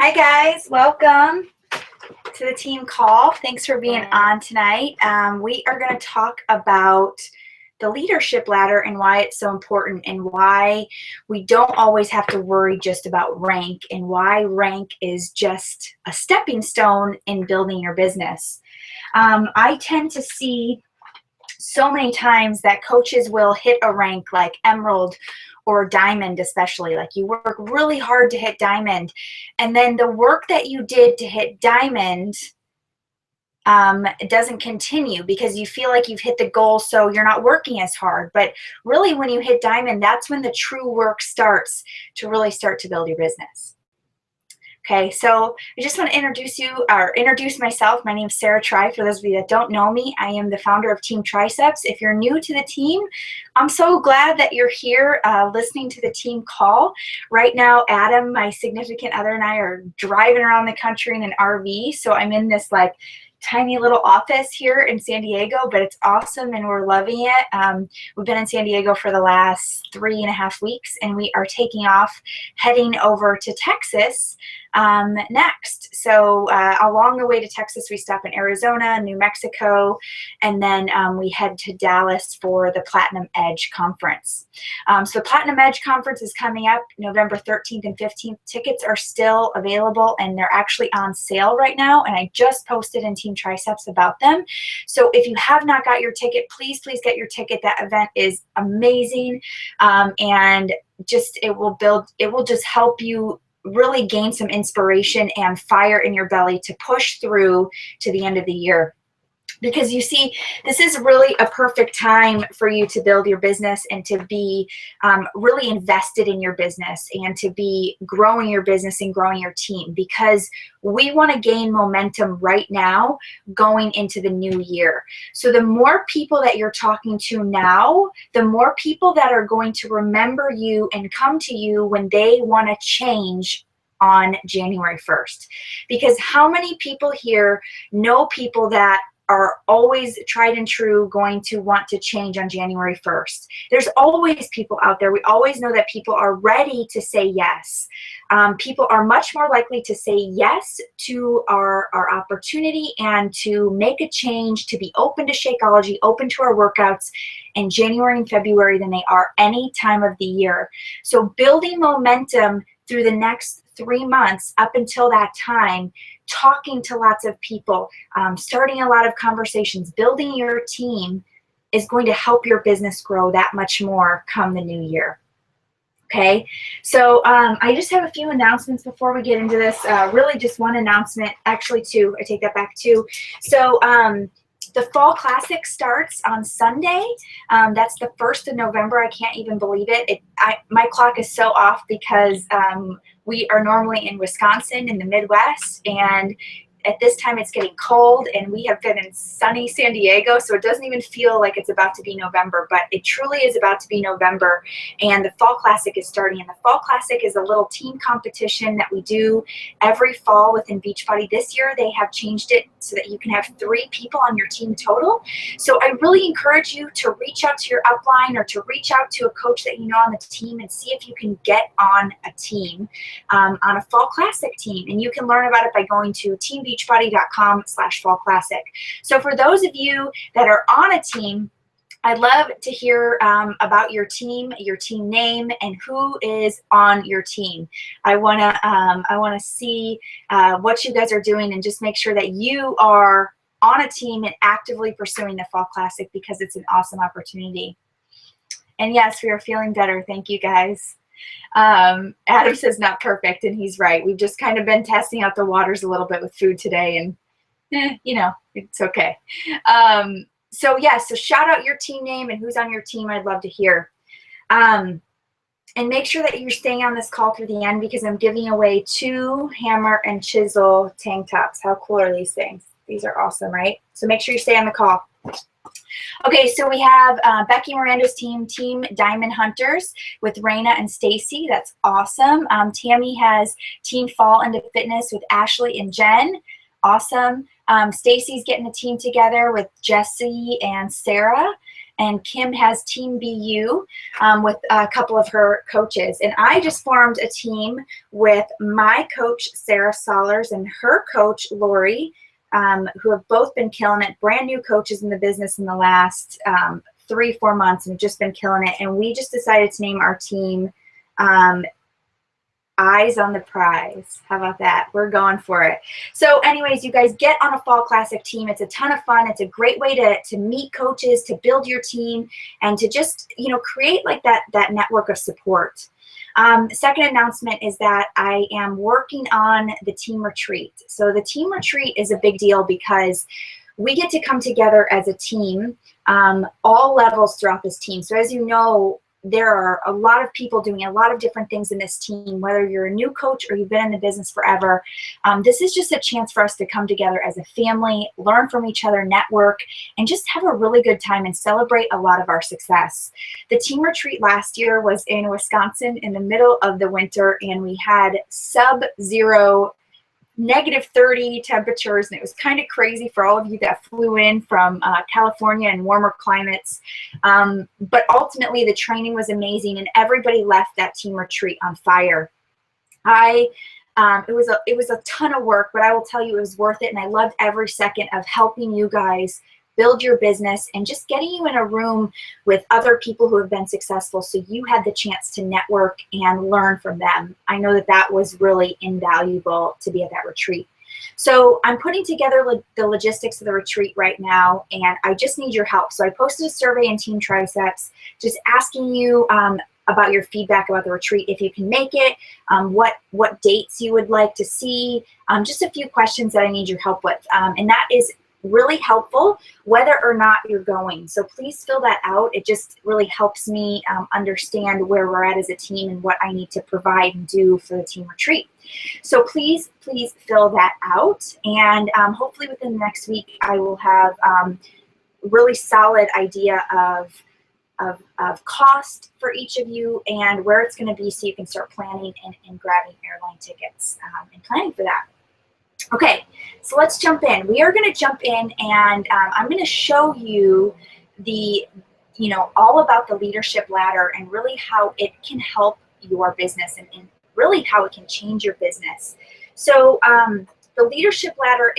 Hi guys, welcome to the team call. Thanks for being on tonight. We are going to talk about the leadership ladder and why it's so important and why we don't always have to worry just about rank and why rank is just a stepping stone in building your business. I tend to see so many times that coaches will hit a rank like emerald or diamond, especially like you work really hard to hit diamond, and then the work that you did to hit diamond doesn't continue because you feel like you've hit the goal, so you're not working as hard. But really, when you hit diamond, that's when the true work starts to really start to build your business. Okay, so I just want to introduce myself. My name is Sarah Tri. For those of you that don't know me, I am the founder of Team Triceps. If you're new to the team, I'm so glad that you're here listening to the team call. Right now, Adam, my significant other, and I are driving around the country in an RV. So I'm in this like tiny little office here in San Diego, but it's awesome and we're loving it. We've been in San Diego for the last 3.5 weeks, and we are taking off, heading over to Texas next. So along the way to Texas, we stop in Arizona, New Mexico, and then we head to Dallas for the Platinum Edge Conference. So Platinum Edge Conference is coming up November 13th and 15th. Tickets are still available and they're actually on sale right now, and I just posted in Team Triceps about them. So if you have not got your ticket, please get your ticket. That event is amazing, and it will just help you really gain some inspiration and fire in your belly to push through to the end of the year. Because you see, this is really a perfect time for you to build your business and to be really invested in your business and to be growing your business and growing your team, because we want to gain momentum right now going into the new year. So the more people that you're talking to now, the more people that are going to remember you and come to you when they want to change on January 1st. Because how many people here know people that are always tried and true going to want to change on January 1st. There's always people out there. We always know that people are ready to say yes. People are much more likely to say yes to our opportunity and to make a change, to be open to Shakeology, open to our workouts in January and February than they are any time of the year. So building momentum through the next 3 months up until that time, talking to lots of people, starting a lot of conversations, building your team is going to help your business grow that much more come the new year. Okay, so I just have a few announcements before we get into this. Really just one announcement, actually two, I take that back, two. So the Fall Classic starts on Sunday. That's the 1st of November. I can't even believe it. My clock is so off because we are normally in Wisconsin in the Midwest, and at this time it's getting cold, and we have been in sunny San Diego, so it doesn't even feel like it's about to be November, but it truly is about to be November, and the Fall Classic is starting. And the Fall Classic is a little team competition that we do every fall within Beachbody. This year they have changed it so that you can have 3 people on your team total. So I really encourage you to reach out to your upline or to reach out to a coach that you know on the team and see if you can get on a team, on a Fall Classic team. And you can learn about it by going to teambeachbody.com/Fall Classic. So for those of you that are on a team, I'd love to hear about your team name, and who is on your team. I wanna see what you guys are doing, and just make sure that you are on a team and actively pursuing the Fall Classic, because it's an awesome opportunity. And yes, we are feeling better. Thank you guys. Adam says not perfect, and he's right. We've just kind of been testing out the waters a little bit with food today, and you know, it's okay. So yeah, so shout out your team name and who's on your team. I'd love to hear. And make sure that you're staying on this call through the end, because I'm giving away 2 hammer and chisel tank tops. How cool are these things? These are awesome, right? So make sure you stay on the call. Okay, so we have Becky Miranda's team, Team Diamond Hunters, with Raina and Stacy. That's awesome. Tammy has Team Fall into Fitness with Ashley and Jen. Awesome. Stacy's getting a team together with Jessie and Sarah. and Kim has Team BU with a couple of her coaches. And I just formed a team with my coach, Sarah Solers, and her coach, Lori, who have both been killing it, brand new coaches in the business in the last 3-4 months and have just been killing it. And we just decided to name our team Eyes on the Prize. How about that? We're going for it. So anyways, you guys get on a Fall Classic team. It's a ton of fun. It's a great way to meet coaches, to build your team, and to just, you know, create like that network of support. The second announcement is that I am working on the team retreat. So the team retreat is a big deal because we get to come together as a team, all levels throughout this team. So as you know, there are a lot of people doing a lot of different things in this team, whether you're a new coach or you've been in the business forever. This is just a chance for us to come together as a family, learn from each other, network, and just have a really good time and celebrate a lot of our success. The team retreat last year was in Wisconsin in the middle of the winter, and we had sub-zero, -30 temperatures, and it was kind of crazy for all of you that flew in from California and warmer climates. But ultimately, the training was amazing, and everybody left that team retreat on fire. It was a ton of work, but I will tell you it was worth it, and I loved every second of helping you guys build your business and just getting you in a room with other people who have been successful so you had the chance to network and learn from them. I know that that was really invaluable to be at that retreat. So I'm putting together the logistics of the retreat right now, and I just need your help. So I posted a survey in Team Triceps just asking you about your feedback about the retreat, if you can make it, what dates you would like to see, just a few questions that I need your help with. And that is really helpful whether or not you're going. So please fill that out. It just really helps me understand where we're at as a team and what I need to provide and do for the team retreat. So please fill that out, and hopefully within the next week I will have really solid idea of cost for each of you and where it's going to be so you can start planning and grabbing airline tickets and planning for that. Okay, so let's jump in. We are going to jump in, and I'm going to show you all about the leadership ladder and really how it can help your business and really how it can change your business. So the leadership ladder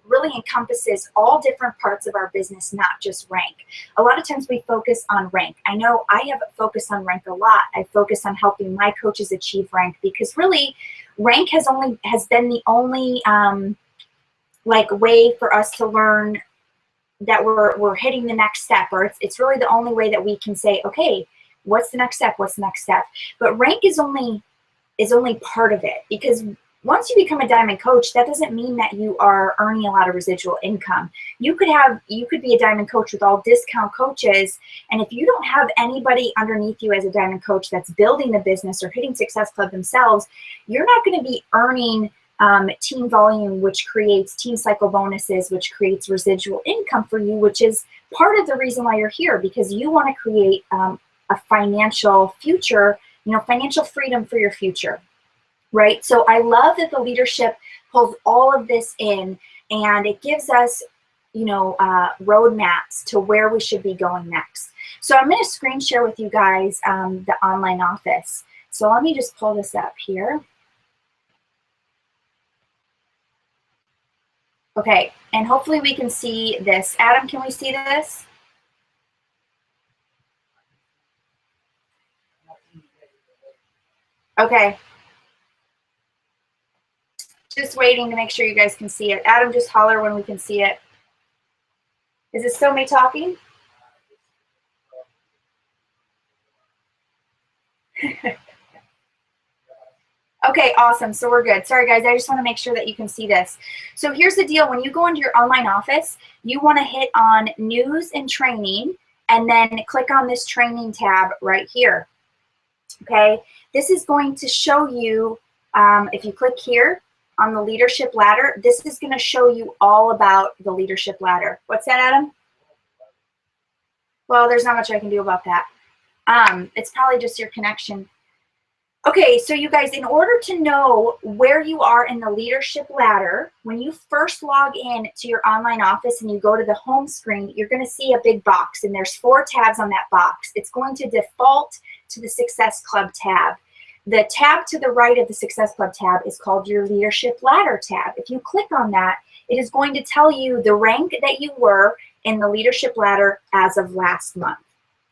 really encompasses all different parts of our business, not just rank. A lot of times we focus on rank. I know I have focused on rank a lot. I focus on helping my coaches achieve rank because really rank has been the only way for us to learn that we're hitting the next step, or it's really the only way that we can say, okay, what's the next step? What's the next step? But rank is only part of it, because once you become a diamond coach, that doesn't mean that you are earning a lot of residual income. You could be a diamond coach with all discount coaches, and if you don't have anybody underneath you as a diamond coach that's building the business or hitting Success Club themselves, you're not going to be earning team volume, which creates team cycle bonuses, which creates residual income for you, which is part of the reason why you're here, because you want to create a financial future, financial freedom for your future. Right? So I love that the leadership pulls all of this in, and it gives us, roadmaps to where we should be going next. So I'm going to screen share with you guys the online office. So let me just pull this up here. Okay, and hopefully we can see this. Adam, can we see this? Okay. Just waiting to make sure you guys can see it. Adam, just holler when we can see it. Is it still me talking? Okay, awesome. So we're good. Sorry, guys. I just want to make sure that you can see this. So here's the deal. When you go into your online office, you want to hit on News and Training, and then click on this Training tab right here. Okay, this is going to show you, if you click here on the leadership ladder, this is going to show you all about the leadership ladder. What's that, Adam? Well, there's not much I can do about that. It's probably just your connection. Okay, so you guys, in order to know where you are in the leadership ladder, when you first log in to your online office and you go to the home screen, you're going to see a big box, and there's 4 tabs on that box. It's going to default to the Success Club tab. The tab to the right of the Success Club tab is called your Leadership Ladder tab. If you click on that, it is going to tell you the rank that you were in the leadership ladder as of last month.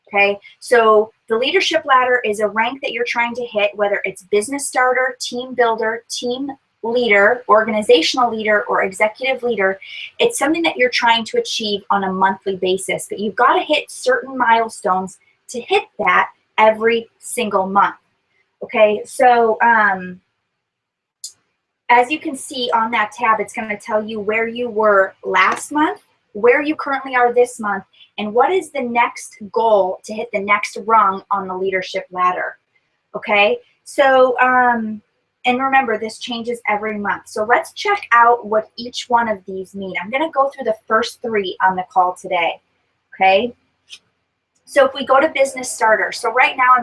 Okay, so the leadership ladder is a rank that you're trying to hit, whether it's business starter, team builder, team leader, organizational leader, or executive leader. It's something that you're trying to achieve on a monthly basis, but you've got to hit certain milestones to hit that every single month. Okay, so as you can see on that tab, it's going to tell you where you were last month, where you currently are this month, and what is the next goal to hit the next rung on the leadership ladder. Okay, so and remember, this changes every month. So let's check out what each one of these mean. I'm going to go through the first 3 on the call today. Okay, so if we go to business starter, so right now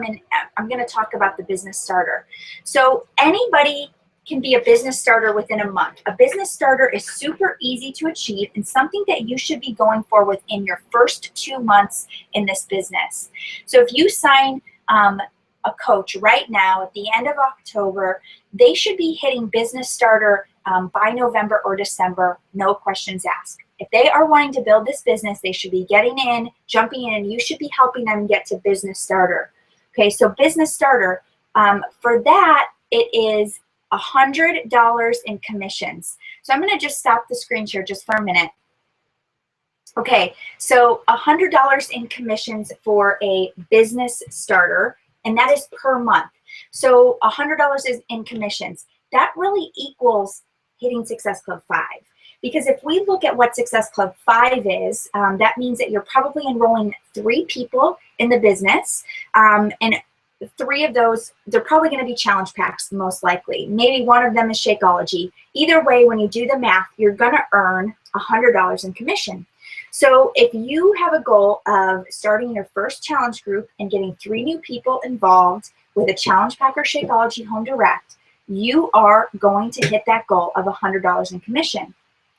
I'm going to talk about the business starter. So anybody can be a business starter within a month. A business starter is super easy to achieve and something that you should be going for within your first 2 months in this business. So if you sign a coach right now at the end of October, they should be hitting business starter by November or December, no questions asked. If they are wanting to build this business, they should be getting in, jumping in, and you should be helping them get to business starter. Okay, so business starter, for that, it is $100 in commissions. So I'm going to just stop the screen share just for a minute. Okay, so $100 in commissions for a business starter, and that is per month. So $100 is in commissions. That really equals hitting Success Club 5. Because if we look at what Success Club 5 is, that means that you're probably enrolling 3 people in the business, and 3 of those, they're probably going to be challenge packs most likely. Maybe one of them is Shakeology. Either way, when you do the math, you're going to earn $100 in commission. So if you have a goal of starting your first challenge group and getting 3 new people involved with a challenge pack or Shakeology Home Direct, you are going to hit that goal of $100 in commission.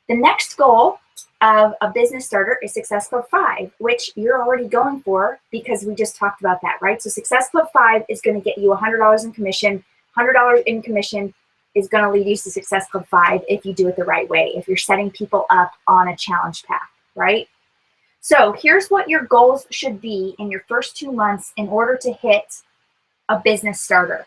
The next goal of a business starter is Success Club 5, which you're already going for because we just talked about that, right? So Success Club 5 is going to get you $100 in commission. $100 in commission is going to lead you to Success Club 5 if you do it the right way, if you're setting people up on a challenge pack, right? So here's what your goals should be in your first 2 months in order to hit a business starter.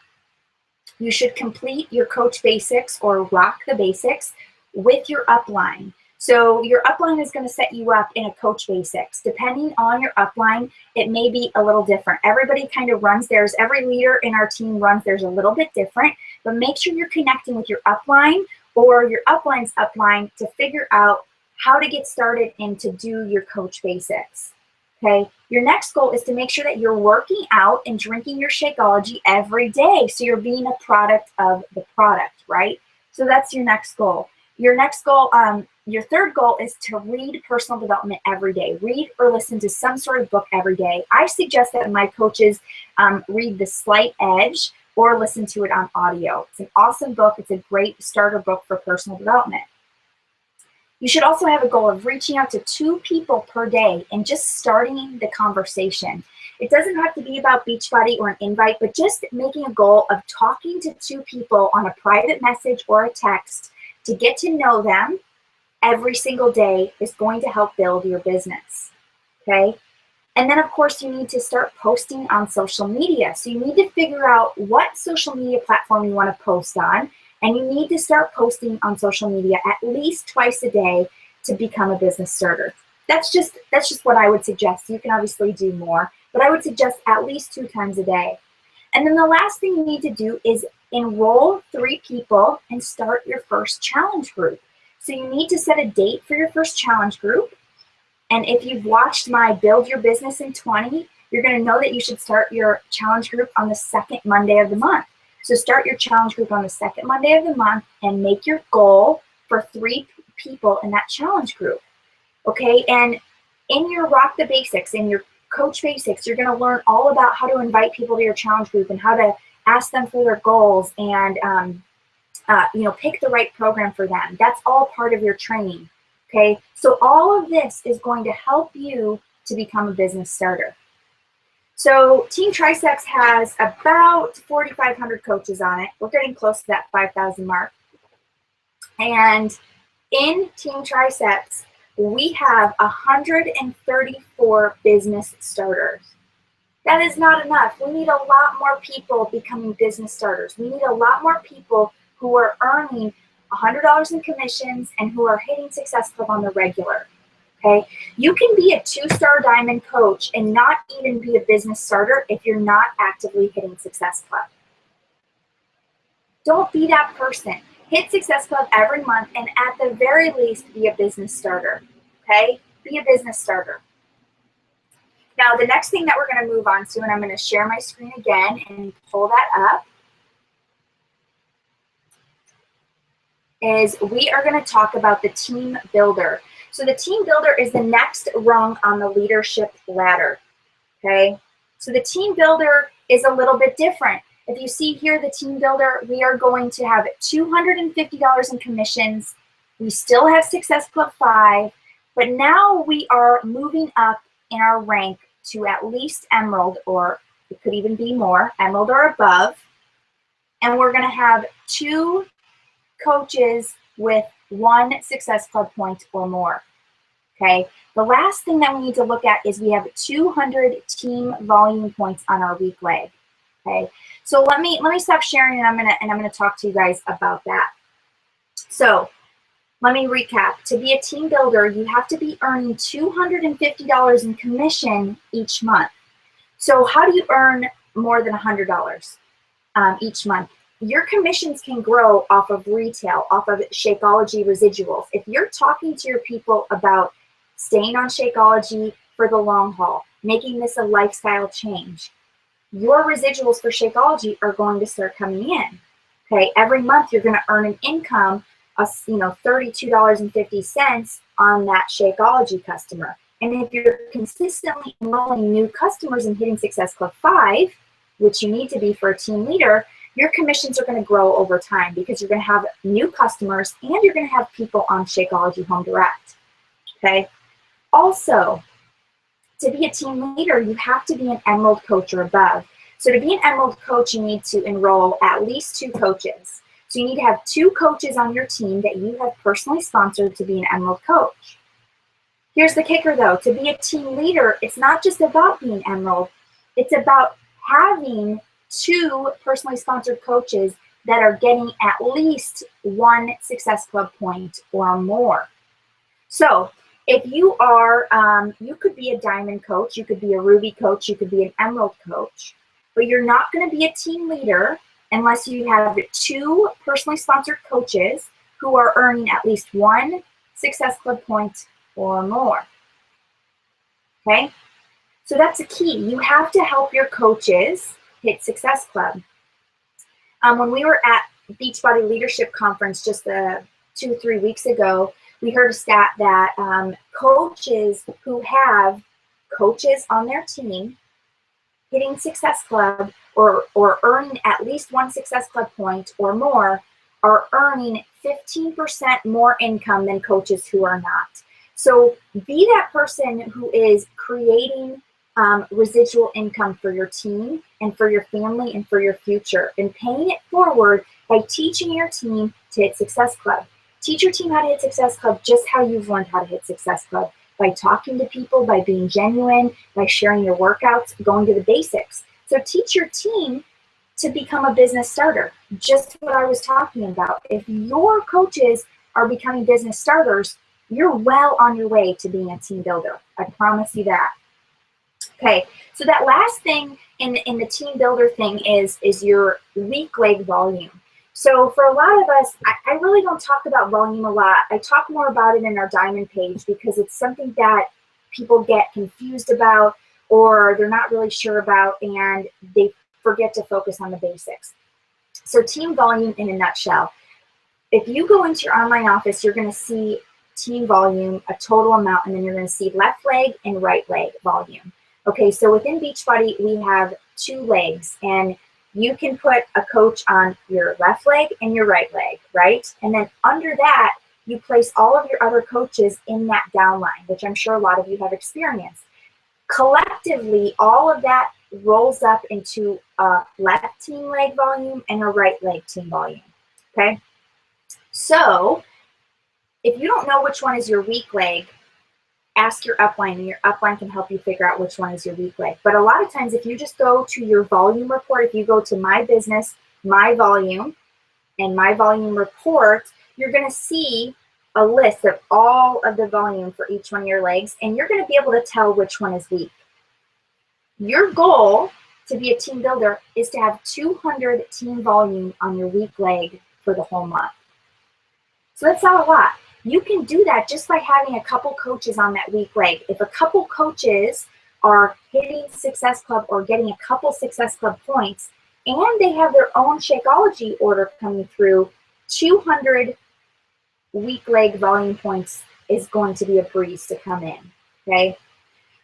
You should complete your Coach Basics or Rock the Basics with your upline. So your upline is going to set you up in a Coach Basics. Depending on your upline, it may be a little different. Everybody kind of runs theirs. Every leader in our team runs theirs a little bit different, but make sure you're connecting with your upline or your upline's upline to figure out how to get started and to do your Coach Basics. Okay, your next goal is to make sure that you're working out and drinking your Shakeology every day. So you're being a product of the product, right? So that's your next goal. Your next goal, your third goal is to read personal development every day. Read or listen to some sort of book every day. I suggest that my coaches read The Slight Edge or listen to it on audio. It's an awesome book. It's a great starter book for personal development. You should also have a goal of reaching out to 2 people per day and just starting the conversation. It doesn't have to be about Beachbody or an invite, but just making a goal of talking to 2 people on a private message or a text to get to know them every single day is going to help build your business, okay? And then, of course, you need to start posting on social media. So you need to figure out what social media platform you want to post on, and you need to start posting on social media at least twice a day to become a business starter. That's just what I would suggest. You can obviously do more, but I would suggest at least 2 times a day. And then the last thing you need to do is enroll 3 people and start your first challenge group. So you need to set a date for your first challenge group. And if you've watched my Build Your Business in 20, you're going to know that you should start your challenge group on the 2nd Monday of the month. So start your challenge group on the 2nd Monday of the month and make your goal for 3 people in that challenge group. Okay, and in your Rock the Basics, in your Coach Basics, you're going to learn all about how to invite people to your challenge group and how to ask them for their goals, and you know, pick the right program for them. That's all part of your training. Okay, so all of this is going to help you to become a business starter. So Team Triceps has about 4,500 coaches on it. We're getting close to that 5,000 mark. And in Team Triceps, we have 134 business starters. That is not enough. We need a lot more people becoming business starters. We need a lot more people who are earning $100 in commissions and who are hitting Success Club on the regular. Okay, you can be a 2-star diamond coach and not even be a business starter if you're not actively hitting Success Club. Don't be that person. Hit Success Club every month and at the very least be a business starter. Okay, be a business starter. Now the next thing that we're going to move on to, and I'm going to share my screen again and pull that up, is we are going to talk about the team builder. So the team builder is the next rung on the leadership ladder, okay? So the team builder is a little bit different. If you see here, the team builder, we are going to have $250 in commissions. We still have Success Club 5, but now we are moving up in our rank to at least Emerald, or it could even be more, Emerald or above. And we're going to have 2 coaches with 1 Success Club point or more. Okay, the last thing that we need to look at is we have 200 team volume points on our weak leg. Okay, so let me stop sharing, and I'm gonna talk to you guys about that. So let me recap. To be a team builder, you have to be earning $250 in commission each month. So how do you earn more than $100 each month? Your commissions can grow off of retail, off of Shakeology residuals. If you're talking to your people about staying on Shakeology for the long haul, making this a lifestyle change, your residuals for Shakeology are going to start coming in. Okay, every month you're going to earn an income of, you know, $32.50 on that Shakeology customer. And if you're consistently enrolling new customers and hitting Success Club 5, which you need to be for a team leader, your commissions are going to grow over time because you're going to have new customers and you're going to have people on Shakeology Home Direct. Okay. Also, to be a team leader, you have to be an Emerald coach or above. So to be an Emerald coach, you need to enroll at least 2 coaches. So you need to have 2 coaches on your team that you have personally sponsored to be an Emerald coach. Here's the kicker though, to be a team leader, it's not just about being Emerald, it's about having 2 personally sponsored coaches that are getting at least 1 Success Club point or more. So if you are, you could be a diamond coach, you could be a ruby coach, you could be an emerald coach, but you're not going to be a team leader unless you have 2 personally sponsored coaches who are earning at least 1 Success Club point or more. Okay, so that's a key. You have to help your coaches hit Success Club. When we were at Beachbody Leadership Conference just 2-3 weeks ago, we heard a stat that coaches who have coaches on their team hitting Success Club or earning at least 1 Success Club point or more are earning 15% more income than coaches who are not. So be that person who is creating residual income for your team and for your family and for your future, and paying it forward by teaching your team to hit Success Club. Teach your team how to hit Success Club just how you've learned how to hit Success Club, by talking to people, by being genuine, by sharing your workouts, going to the basics. So teach your team to become a business starter, just what I was talking about. If your coaches are becoming business starters, you're well on your way to being a team builder. I promise you that. Okay, so that last thing in the team builder thing is your weak leg volume. So for a lot of us, I really don't talk about volume a lot. I talk more about it in our diamond page because it's something that people get confused about or they're not really sure about and they forget to focus on the basics. So team volume in a nutshell. If you go into your online office, you're going to see team volume, a total amount, and then you're going to see left leg and right leg volume. Okay, so within Beachbody, we have 2 legs, and you can put a coach on your left leg and your right leg, right? And then under that, you place all of your other coaches in that downline, which I'm sure a lot of you have experienced. Collectively, all of that rolls up into a left team leg volume and a right leg team volume, okay? So if you don't know which one is your weak leg, ask your upline, and your upline can help you figure out which one is your weak leg. But a lot of times, if you just go to your volume report, if you go to My Business, My Volume, and My Volume Report, you're going to see a list of all of the volume for each one of your legs, and you're going to be able to tell which one is weak. Your goal to be a team builder is to have 200 team volume on your weak leg for the whole month. So that's not a lot. You can do that just by having a couple coaches on that weak leg. If a couple coaches are hitting Success Club or getting a couple Success Club points, and they have their own Shakeology order coming through, 200 weak leg volume points is going to be a breeze to come in, okay?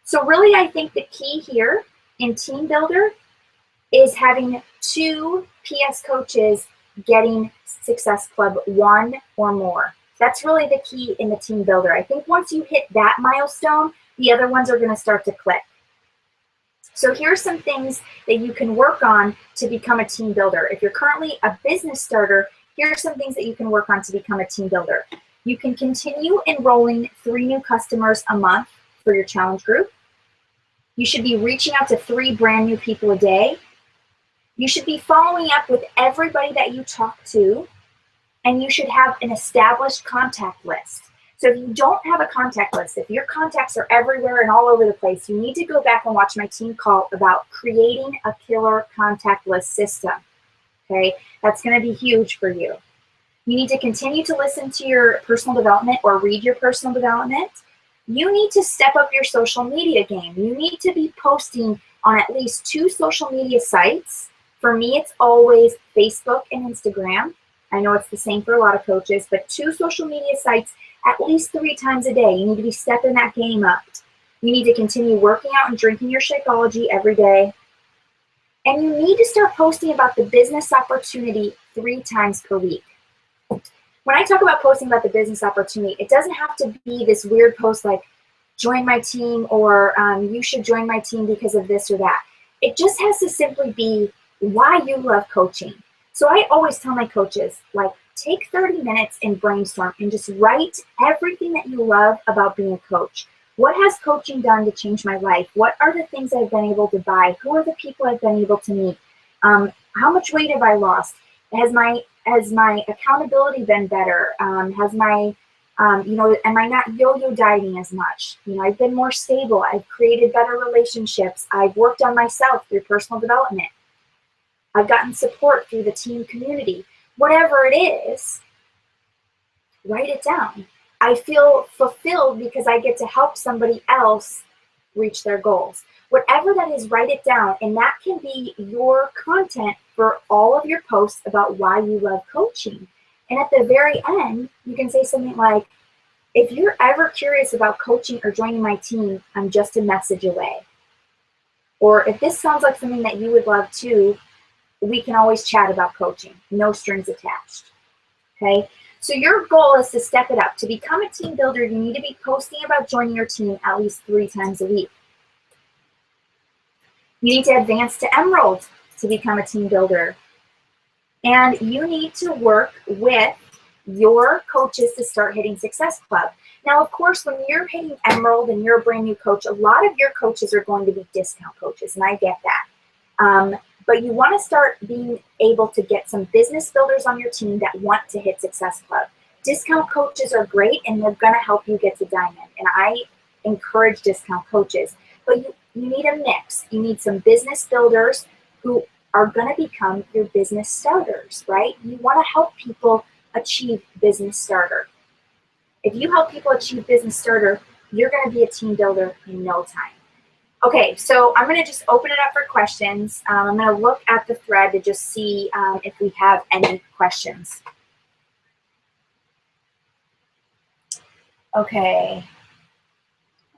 So really, I think the key here in Team Builder is having 2 PS coaches getting Success Club 1 or more. That's really the key in the Team Builder. I think once you hit that milestone, the other ones are going to start to click. So here's some things that you can work on to become a team builder. If you're currently a business starter, here are some things that you can work on to become a team builder. You can continue enrolling 3 new customers a month for your challenge group. You should be reaching out to 3 brand new people a day. You should be following up with everybody that you talk to, and you should have an established contact list. So if you don't have a contact list, if your contacts are everywhere and all over the place, you need to go back and watch my team call about creating a killer contact list system, okay? That's gonna be huge for you. You need to continue to listen to your personal development or read your personal development. You need to step up your social media game. You need to be posting on at least 2 social media sites. For me, it's always Facebook and Instagram. I know it's the same for a lot of coaches, but 2 social media sites at least 3 times a day. You need to be stepping that game up. You need to continue working out and drinking your Shakeology every day. And you need to start posting about the business opportunity 3 times per week. When I talk about posting about the business opportunity, it doesn't have to be this weird post like, join my team, or you should join my team because of this or that. It just has to simply be why you love coaching. So I always tell my coaches, like, take 30 minutes and brainstorm and just write everything that you love about being a coach. What has coaching done to change my life? What are the things I've been able to buy? Who are the people I've been able to meet? How much weight have I lost? Has my accountability been better? Has my, am I not yo-yo dieting as much? I've been more stable. I've created better relationships. I've worked on myself through personal development. I've gotten support through the team community. Whatever it is, write it down. I feel fulfilled because I get to help somebody else reach their goals. Whatever that is, write it down, and that can be your content for all of your posts about why you love coaching. And at the very end, you can say something like, if you're ever curious about coaching or joining my team, I'm just a message away. Or if this sounds like something that you would love too, we can always chat about coaching, no strings attached, okay? So your goal is to step it up. To become a team builder, you need to be posting about joining your team at least 3 times a week. You need to advance to Emerald to become a team builder. And you need to work with your coaches to start hitting Success Club. Now, of course, when you're hitting Emerald and you're a brand new coach, a lot of your coaches are going to be discount coaches, and I get that. But you want to start being able to get some business builders on your team that want to hit Success Club. Discount coaches are great, and they're going to help you get to Diamond. And I encourage discount coaches. But you need a mix. You need some business builders who are going to become your business starters, right? You want to help people achieve business starter. If you help people achieve business starter, you're going to be a team builder in no time. Okay, so I'm going to just open it up for questions. I'm going to look at the thread to just see if we have any questions. Okay,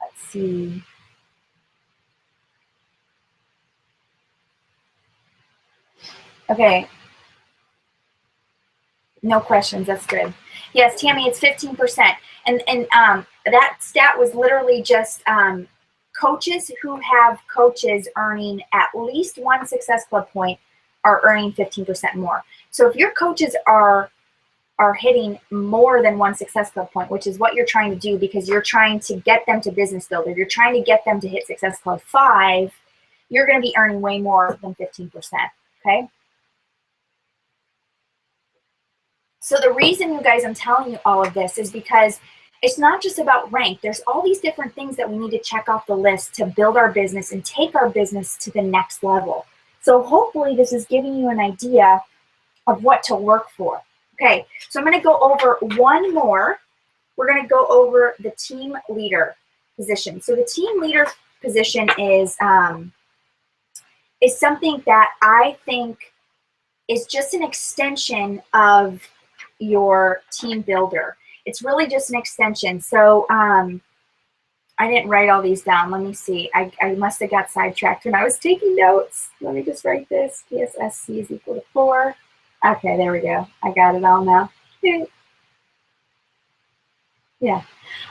let's see. Okay. No questions. That's good. Yes, Tammy, it's 15%. And that stat was literally just coaches who have coaches earning at least one Success Club point are earning 15% more. So if your coaches are hitting more than one Success Club point, which is what you're trying to do because you're trying to get them to Business Builder, you're trying to get them to hit Success Club 5, you're going to be earning way more than 15%, okay? So the reason, you guys, I'm telling you all of this is because it's not just about rank. There's all these different things that we need to check off the list to build our business and take our business to the next level. So hopefully this is giving you an idea of what to work for. Okay, so I'm going to go over one more. We're going to go over the team leader position. So the team leader position is something that I think is just an extension of your team builder. It's really just an extension. So I didn't write all these down. Let me see. I must have got sidetracked when I was taking notes. Let me just write this. PSSC is equal to 4. Okay, there we go. I got it all now. Yeah.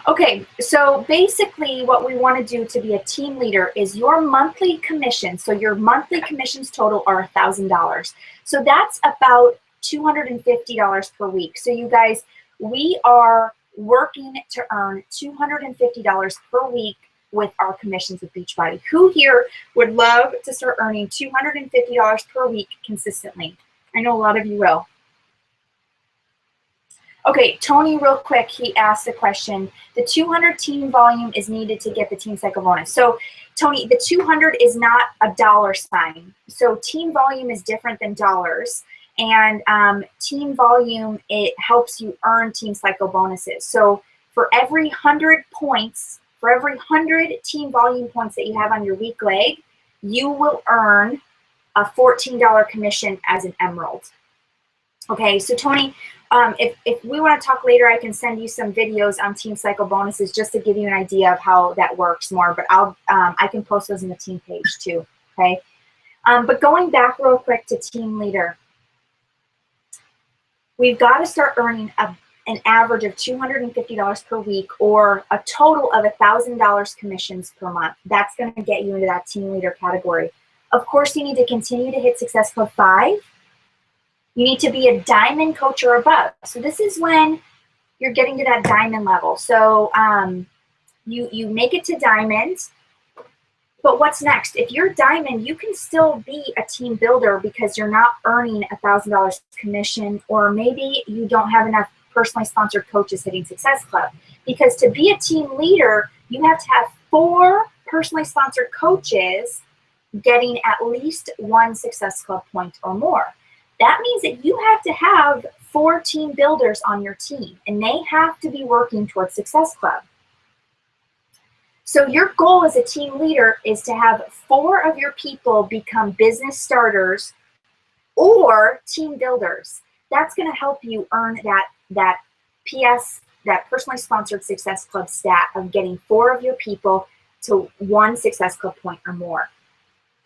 Okay, so basically what we want to do to be a team leader is your monthly commission. So your monthly commissions total are $1,000. So that's about $250 per week. So you guys, we are working to earn $250 per week with our commissions with Beachbody. Who here would love to start earning $250 per week consistently? I know a lot of you will. Okay, Tony, real quick, he asked a question. The 200 team volume is needed to get the team cycle bonus. So, Tony, the 200 is not a dollar sign. So team volume is different than dollars. And team volume, it helps you earn team cycle bonuses. So for every 100 points, for every 100 team volume points that you have on your weak leg, you will earn a $14 commission as an emerald. Okay, so Tony, if we want to talk later, I can send you some videos on team cycle bonuses just to give you an idea of how that works more. But I can post those in the team page too. Okay, but going back real quick to team leader, we've got to start earning an average of $250 per week or a total of $1,000 commissions per month. That's going to get you into that team leader category. Of course, you need to continue to hit Success Club 5. You need to be a diamond coach or above. So this is when you're getting to that diamond level. So you make it to diamond, but what's next? If you're diamond, you can still be a team builder because you're not earning $1,000 commission, or maybe you don't have enough personally sponsored coaches hitting Success Club. Because to be a team leader, you have to have 4 personally sponsored coaches getting at least 1 Success Club point or more. That means that you have to have 4 team builders on your team, and they have to be working towards Success Club. So your goal as a team leader is to have 4 of your people become business starters or team builders. That's going to help you earn that personally sponsored Success Club stat of getting 4 of your people to 1 Success Club point or more.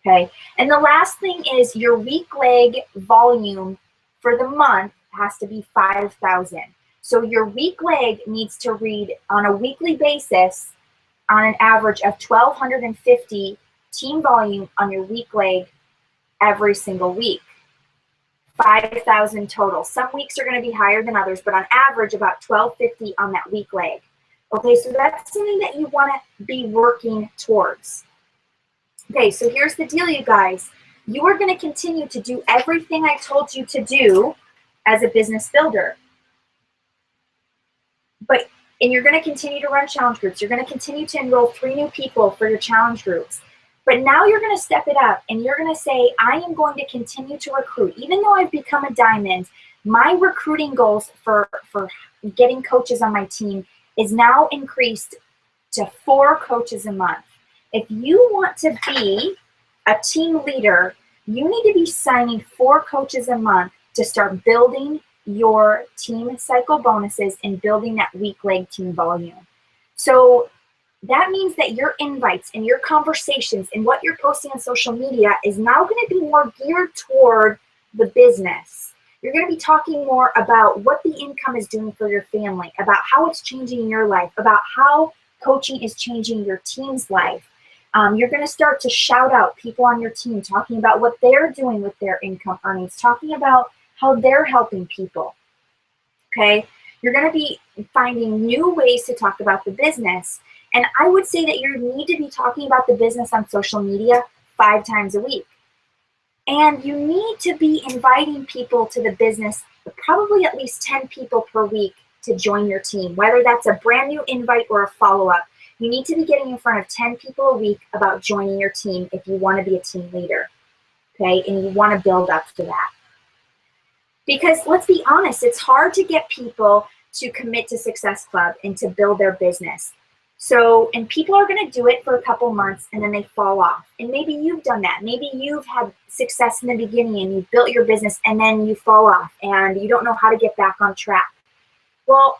Okay, and the last thing is your weak leg volume for the month has to be 5,000. So your weak leg needs to read on a weekly basis on an average of 1,250 team volume on your weak leg every single week. 5,000 total. Some weeks are going to be higher than others, but on average about 1,250 on that weak leg. Okay, so that's something that you want to be working towards. Okay, so here's the deal, you guys. You are going to continue to do everything I told you to do as a business builder. And you're going to continue to run challenge groups. You're going to continue to enroll 3 new people for your challenge groups. But now you're going to step it up and you're going to say, I am going to continue to recruit. Even though I've become a diamond, my recruiting goals for getting coaches on my team is now increased to 4 coaches a month. If you want to be a team leader, you need to be signing 4 coaches a month to start building your team cycle bonuses and building that weak leg team volume. So that means that your invites and your conversations and what you're posting on social media is now going to be more geared toward the business. You're going to be talking more about what the income is doing for your family, about how it's changing your life, about how coaching is changing your team's life. You're going to start to shout out people on your team, talking about what they're doing with their income earnings, talking about how they're helping people. Okay? You're going to be finding new ways to talk about the business. And I would say that you need to be talking about the business on social media 5 times a week. And you need to be inviting people to the business, probably at least 10 people per week to join your team, whether that's a brand new invite or a follow-up. You need to be getting in front of 10 people a week about joining your team if you want to be a team leader, okay? And you want to build up to that. Because let's be honest, it's hard to get people to commit to Success Club and to build their business. So, and people are going to do it for a couple months and then they fall off. And maybe you've done that. Maybe you've had success in the beginning and you've built your business and then you fall off and you don't know how to get back on track. Well,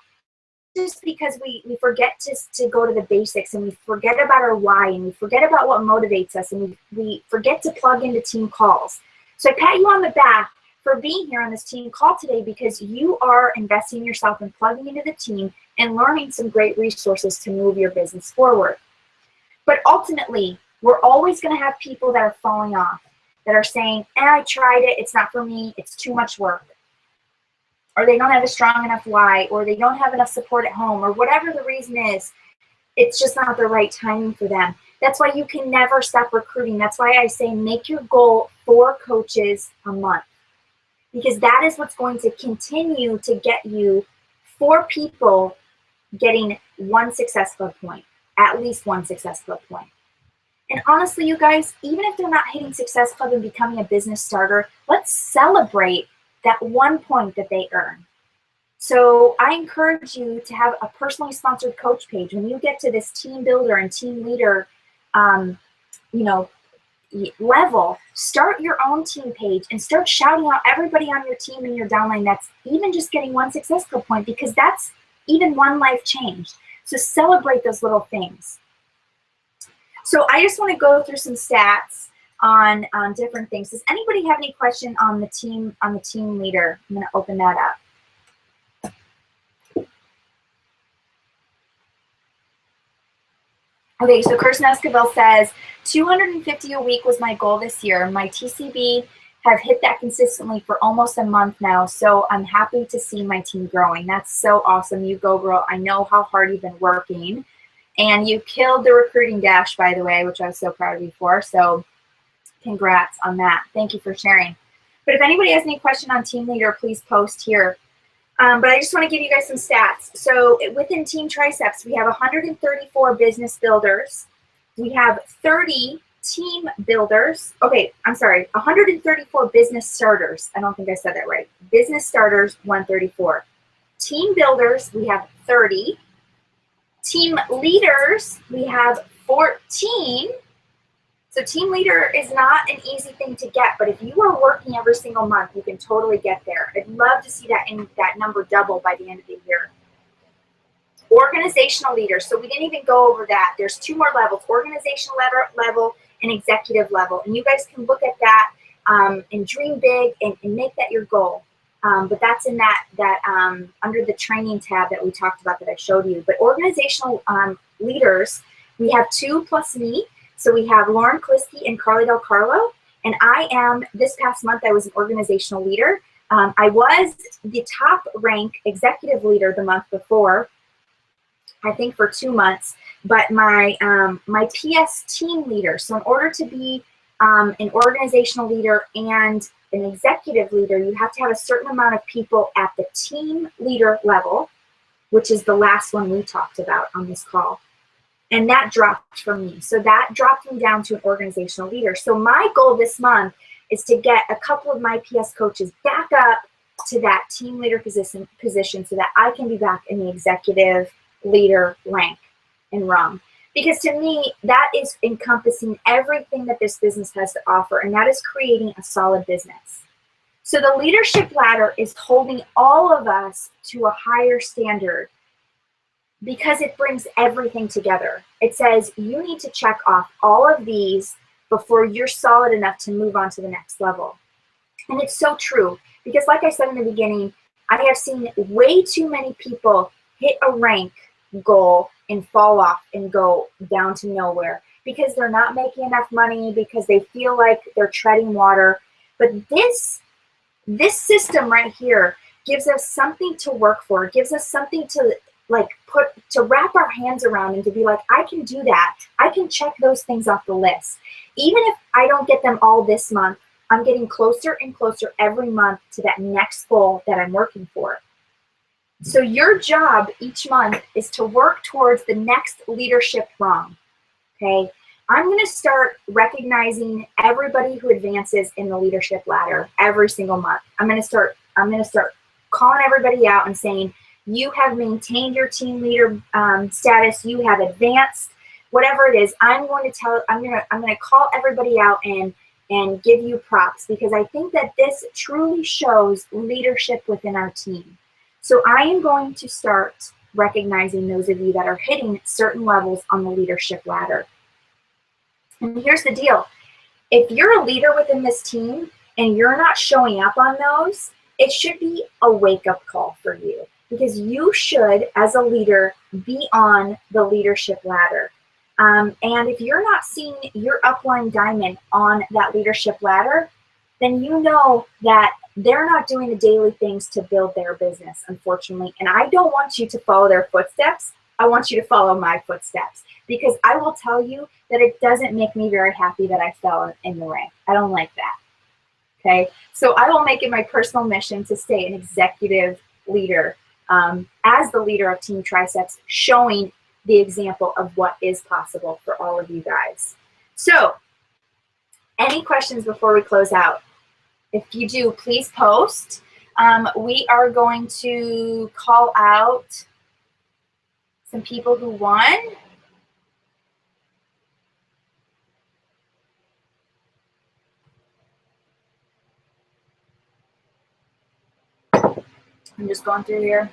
just because we forget to go to the basics and we forget about our why and we forget about what motivates us and we forget to plug into team calls. So I pat you on the back for being here on this team call today because you are investing in yourself and plugging into the team and learning some great resources to move your business forward. But ultimately, we're always going to have people that are falling off, that are saying, I tried it, it's not for me, it's too much work. Or they don't have a strong enough why, or they don't have enough support at home, or whatever the reason is, it's just not the right timing for them. That's why you can never stop recruiting. That's why I say make your goal 4 coaches a month. Because that is what's going to continue to get you 4 people getting 1 Success Club point, at least 1 Success Club point. And honestly, you guys, even if they're not hitting Success Club and becoming a business starter, let's celebrate that 1 point that they earn. So I encourage you to have a personally sponsored coach page. When you get to this team builder and team leader, level, start your own team page and start shouting out everybody on your team and your downline that's even just getting 1 Success Club point, because that's even 1 life change. So celebrate those little things. So I just want to go through some stats on different things. Does anybody have any question on the team leader? I'm going to open that up. Okay, so Kirsten Esquivel says, 250 a week was my goal this year. My TCB have hit that consistently for almost a month now, so I'm happy to see my team growing. That's so awesome. You go, girl. I know how hard you've been working. And you killed the recruiting dash, by the way, which I was so proud of you for. So congrats on that. Thank you for sharing. But if anybody has any question on team leader, please post here. But I just want to give you guys some stats. So within Team Triceps, we have 134 business builders. We have 30 team builders. Okay, I'm sorry, 134 business starters. I don't think I said that right. Business starters, 134. Team builders, we have 30. Team leaders, we have 14. So team leader is not an easy thing to get, but if you are working every single month, you can totally get there. I'd love to see that number double by the end of the year. Organizational leaders, so we didn't even go over that. There's 2 more levels, organizational level and executive level. And you guys can look at that and dream big and make that your goal. But that's in that under the training tab that we talked about that I showed you. But organizational leaders, we have 2 plus me. So we have Lauren Kliske and Carly Del Carlo. And this past month, I was an organizational leader. I was the top rank executive leader the month before, I think for 2 months. But my PS team leader, so in order to be an organizational leader and an executive leader, you have to have a certain amount of people at the team leader level, which is the last one we talked about on this call. And that dropped for me. So that dropped me down to an organizational leader. So my goal this month is to get a couple of my PS coaches back up to that team leader position so that I can be back in the executive leader rank and rung. Because to me, that is encompassing everything that this business has to offer, and that is creating a solid business. So the leadership ladder is holding all of us to a higher standard because it brings everything together. It says you need to check off all of these before you're solid enough to move on to the next level. And it's so true, because like I said in the beginning, I have seen way too many people hit a rank goal and fall off and go down to nowhere because they're not making enough money, because they feel like they're treading water. But this system right here gives us something to work for, gives us something to to wrap our hands around and to be like, I can do that. I can check those things off the list. Even if I don't get them all this month, I'm getting closer and closer every month to that next goal that I'm working for. So your job each month is to work towards the next leadership rung, okay? I'm going to start recognizing everybody who advances in the leadership ladder every single month. I'm going to start calling everybody out and saying, you have maintained your team leader status, you have advanced, whatever it is. I'm going to call everybody out and give you props, because I think that this truly shows leadership within our team. So I am going to start recognizing those of you that are hitting certain levels on the leadership ladder. And here's the deal. If you're a leader within this team and you're not showing up on those, it should be a wake-up call for you, because you should, as a leader, be on the leadership ladder. And if you're not seeing your upline diamond on that leadership ladder, then you know that they're not doing the daily things to build their business, unfortunately. And I don't want you to follow their footsteps. I want you to follow my footsteps, because I will tell you that it doesn't make me very happy that I fell in the rank. I don't like that. Okay, so I will make it my personal mission to stay an executive leader as the leader of Team Triceps, showing the example of what is possible for all of you guys. So, any questions before we close out? If you do, please post. We are going to call out some people who won. I'm just going through here.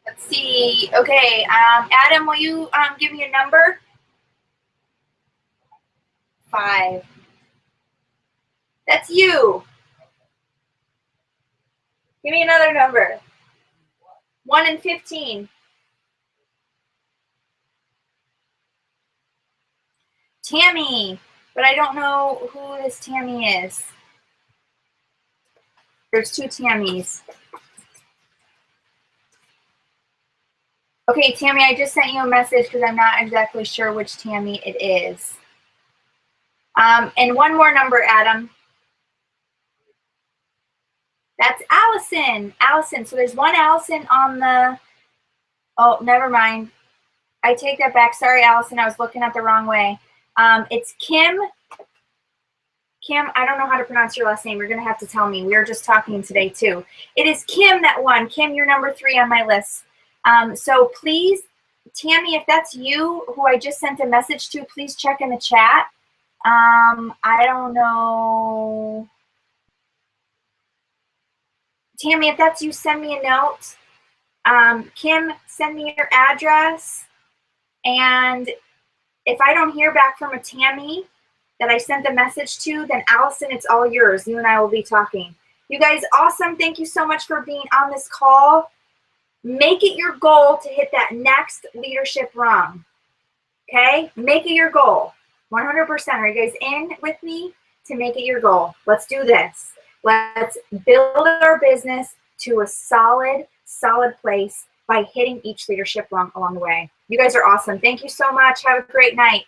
Let's see. Okay, Adam, will you give me a number? 5. That's you. Give me another number. 1 and 15. Tammy, but I don't know who this Tammy is. There's 2 Tammys. Okay, Tammy, I just sent you a message because I'm not exactly sure which Tammy it is. And one more number, Adam. That's Allison. Allison. So there's 1 Allison on the... Oh, never mind. I take that back. Sorry, Allison. I was looking at the wrong way. It's Kim. Kim, I don't know how to pronounce your last name. You're going to have to tell me. We were just talking today, too. It is Kim that won. Kim, you're number 3 on my list. So please, Tammy, if that's you who I just sent a message to, please check in the chat. I don't know. Tammy, if that's you, send me a note. Kim, send me your address. And if I don't hear back from a Tammy that I sent the message to, then Allison, it's all yours. You and I will be talking. You guys, awesome. Thank you so much for being on this call. Make it your goal to hit that next leadership rung. Okay? Make it your goal. 100%. Are you guys in with me to make it your goal? Let's do this. Let's build our business to a solid place by hitting each leadership rung along the way. You guys are awesome. Thank you so much. Have a great night.